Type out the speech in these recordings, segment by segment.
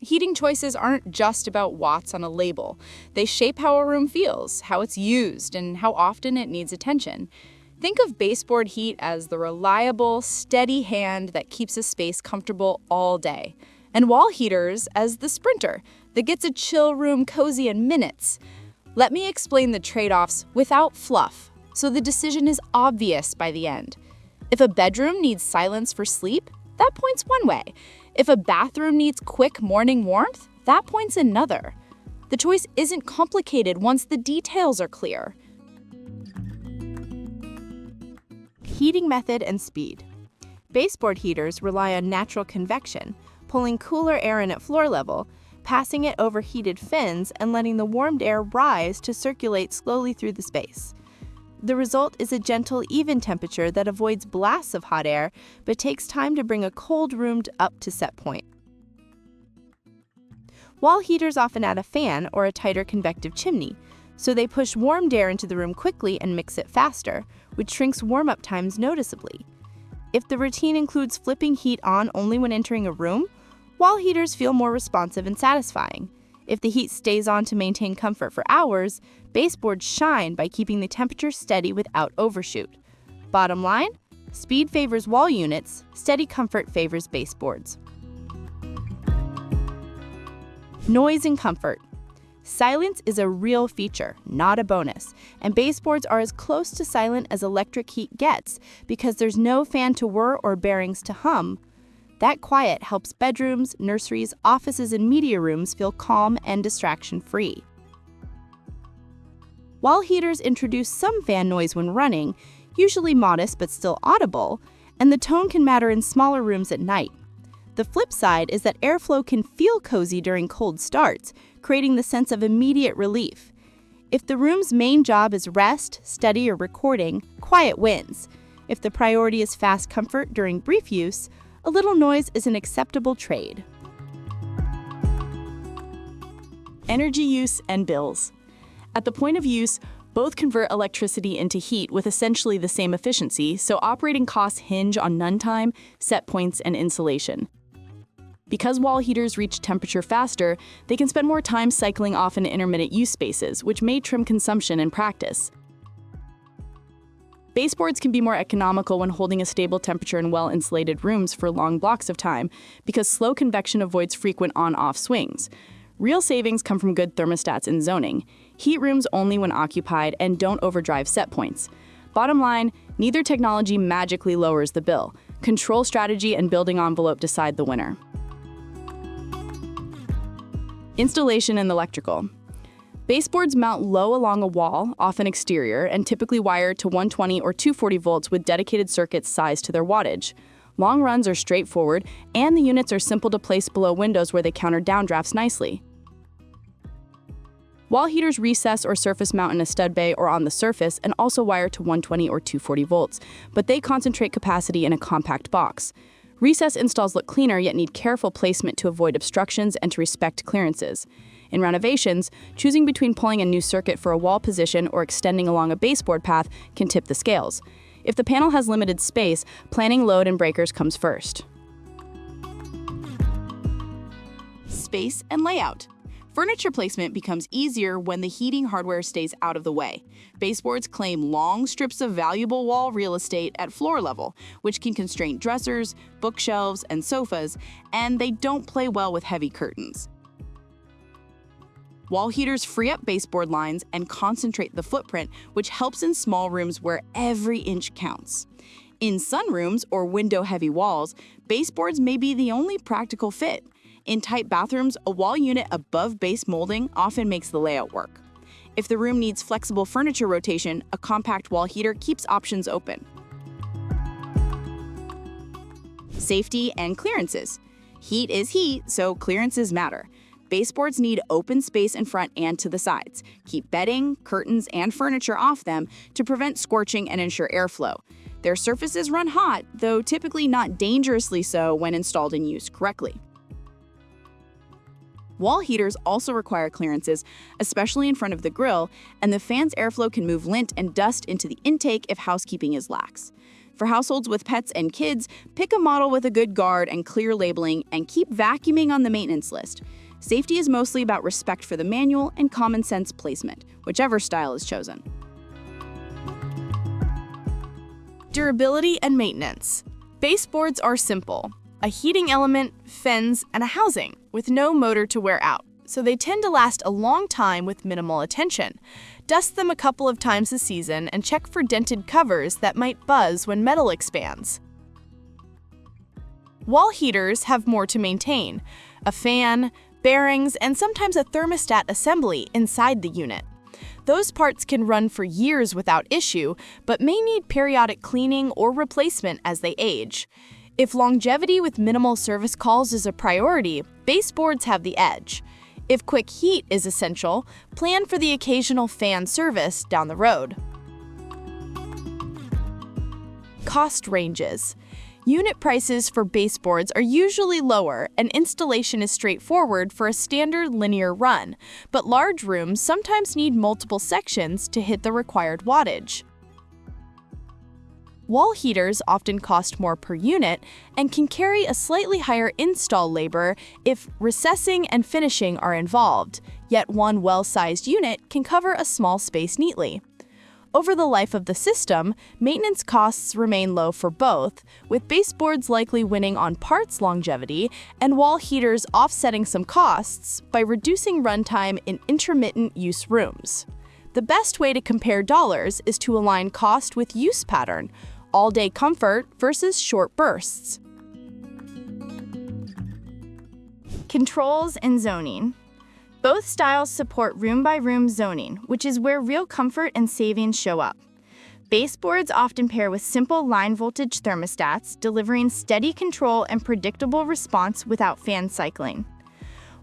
Heating choices aren't just about watts on a label. They shape how a room feels, how it's used, and how often it needs attention. Think of baseboard heat as the reliable, steady hand that keeps a space comfortable all day, and wall heaters as the sprinter that gets a chill room cozy in minutes. Let me explain the trade-offs without fluff, so the decision is obvious by the end. If a bedroom needs silence for sleep, that points one way. If a bathroom needs quick morning warmth, that points another. The choice isn't complicated once the details are clear. Heating method and speed. Baseboard heaters rely on natural convection, pulling cooler air in at floor level, passing it over heated fins, and letting the warmed air rise to circulate slowly through the space. The result is a gentle, even temperature that avoids blasts of hot air, but takes time to bring a cold room up to set point. Wall heaters often add a fan or a tighter convective chimney, so they push warmed air into the room quickly and mix it faster, which shrinks warm-up times noticeably. If the routine includes flipping heat on only when entering a room, wall heaters feel more responsive and satisfying. If the heat stays on to maintain comfort for hours, baseboards shine by keeping the temperature steady without overshoot. Bottom line, speed favors wall units, steady comfort favors baseboards. Noise and comfort. Silence is a real feature, not a bonus, and baseboards are as close to silent as electric heat gets because there's no fan to whir or bearings to hum. That quiet helps bedrooms, nurseries, offices, and media rooms feel calm and distraction-free. Wall heaters introduce some fan noise when running, usually modest but still audible, and the tone can matter in smaller rooms at night. The flip side is that airflow can feel cozy during cold starts, creating the sense of immediate relief. If the room's main job is rest, study, or recording, quiet wins. If the priority is fast comfort during brief use, a little noise is an acceptable trade. Energy use and bills. At the point of use, both convert electricity into heat with essentially the same efficiency, so operating costs hinge on run time, set points, and insulation. Because wall heaters reach temperature faster, they can spend more time cycling off in intermittent use spaces, which may trim consumption in practice. Baseboards can be more economical when holding a stable temperature in well-insulated rooms for long blocks of time because slow convection avoids frequent on-off swings. Real savings come from good thermostats and zoning. Heat rooms only when occupied and don't overdrive set points. Bottom line, neither technology magically lowers the bill. Control strategy and building envelope decide the winner. Installation and electrical. Baseboards mount low along a wall, often exterior, and typically wired to 120 or 240 volts with dedicated circuits sized to their wattage. Long runs are straightforward, and the units are simple to place below windows where they counter downdrafts nicely. Wall heaters recess or surface mount in a stud bay or on the surface and also wire to 120 or 240 volts, but they concentrate capacity in a compact box. Recess installs look cleaner yet need careful placement to avoid obstructions and to respect clearances. In renovations, choosing between pulling a new circuit for a wall position or extending along a baseboard path can tip the scales. If the panel has limited space, planning load and breakers comes first. Space and layout. Furniture placement becomes easier when the heating hardware stays out of the way. Baseboards claim long strips of valuable wall real estate at floor level, which can constrain dressers, bookshelves, and sofas, and they don't play well with heavy curtains. Wall heaters free up baseboard lines and concentrate the footprint, which helps in small rooms where every inch counts. In sunrooms or window-heavy walls, baseboards may be the only practical fit. In tight bathrooms, a wall unit above base molding often makes the layout work. If the room needs flexible furniture rotation, a compact wall heater keeps options open. Safety and clearances. Heat is heat, so clearances matter. Baseboards need open space in front and to the sides. Keep bedding, curtains, and furniture off them to prevent scorching and ensure airflow. Their surfaces run hot, though typically not dangerously so when installed and used correctly. Wall heaters also require clearances, especially in front of the grill, and the fan's airflow can move lint and dust into the intake if housekeeping is lax. For households with pets and kids, pick a model with a good guard and clear labeling, and keep vacuuming on the maintenance list. Safety is mostly about respect for the manual and common sense placement, whichever style is chosen. Durability and maintenance. Baseboards are simple: a heating element, fins, and a housing, with no motor to wear out, so they tend to last a long time with minimal attention. Dust them a couple of times a season and check for dented covers that might buzz when metal expands. Wall heaters have more to maintain: a fan, bearings, and sometimes a thermostat assembly inside the unit. Those parts can run for years without issue, but may need periodic cleaning or replacement as they age. If longevity with minimal service calls is a priority, baseboards have the edge. If quick heat is essential, plan for the occasional fan service down the road. Cost ranges. Unit prices for baseboards are usually lower, and installation is straightforward for a standard linear run, but large rooms sometimes need multiple sections to hit the required wattage. Wall heaters often cost more per unit and can carry a slightly higher install labor if recessing and finishing are involved, yet one well-sized unit can cover a small space neatly. Over the life of the system, maintenance costs remain low for both, with baseboards likely winning on parts longevity and wall heaters offsetting some costs by reducing runtime in intermittent use rooms. The best way to compare dollars is to align cost with use pattern, all-day comfort versus short bursts. Controls and zoning. Both styles support room-by-room zoning, which is where real comfort and savings show up. Baseboards often pair with simple line-voltage thermostats, delivering steady control and predictable response without fan cycling.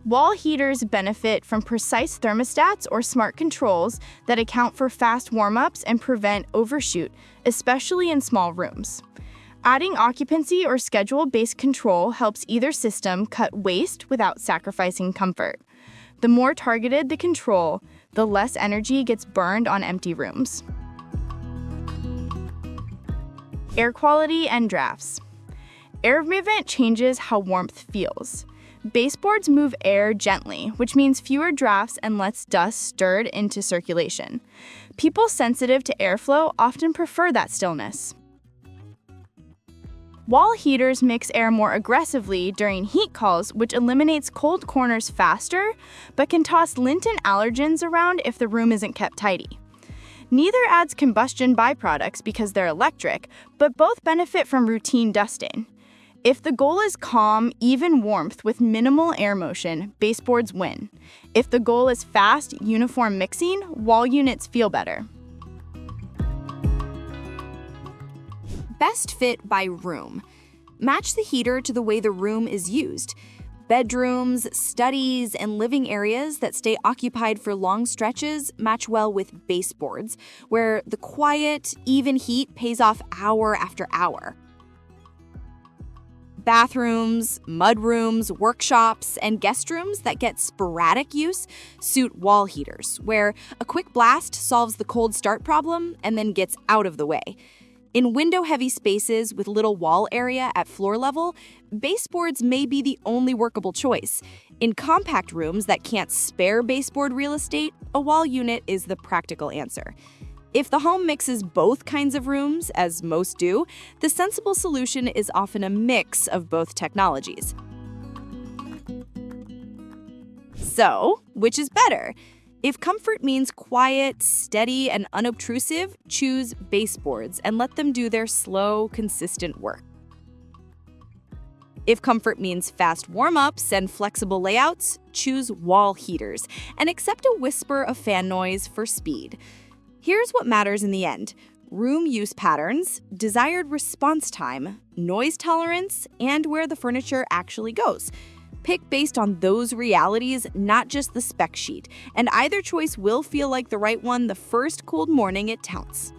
Wall heaters benefit from precise thermostats or smart controls that account for fast warm-ups and prevent overshoot, especially in small rooms. Adding occupancy or schedule-based control helps either system cut waste without sacrificing comfort. The more targeted the control, the less energy gets burned on empty rooms. Air quality and drafts. Air movement changes how warmth feels. Baseboards move air gently, which means fewer drafts and less dust stirred into circulation. People sensitive to airflow often prefer that stillness. Wall heaters mix air more aggressively during heat calls, which eliminates cold corners faster, but can toss lint and allergens around if the room isn't kept tidy. Neither adds combustion byproducts because they're electric, but both benefit from routine dusting. If the goal is calm, even warmth with minimal air motion, baseboards win. If the goal is fast, uniform mixing, wall units feel better. Best fit by room. Match the heater to the way the room is used. Bedrooms, studies, and living areas that stay occupied for long stretches match well with baseboards, where the quiet, even heat pays off hour after hour. Bathrooms, mudrooms, workshops, and guest rooms that get sporadic use suit wall heaters, where a quick blast solves the cold start problem and then gets out of the way. In window-heavy spaces with little wall area at floor level, baseboards may be the only workable choice. In compact rooms that can't spare baseboard real estate, a wall unit is the practical answer. If the home mixes both kinds of rooms, as most do, the sensible solution is often a mix of both technologies. So, which is better? If comfort means quiet, steady, and unobtrusive, choose baseboards and let them do their slow, consistent work. If comfort means fast warm-ups and flexible layouts, choose wall heaters and accept a whisper of fan noise for speed. Here's what matters in the end: room use patterns, desired response time, noise tolerance, and where the furniture actually goes. Pick based on those realities, not just the spec sheet, and either choice will feel like the right one the first cold morning it counts.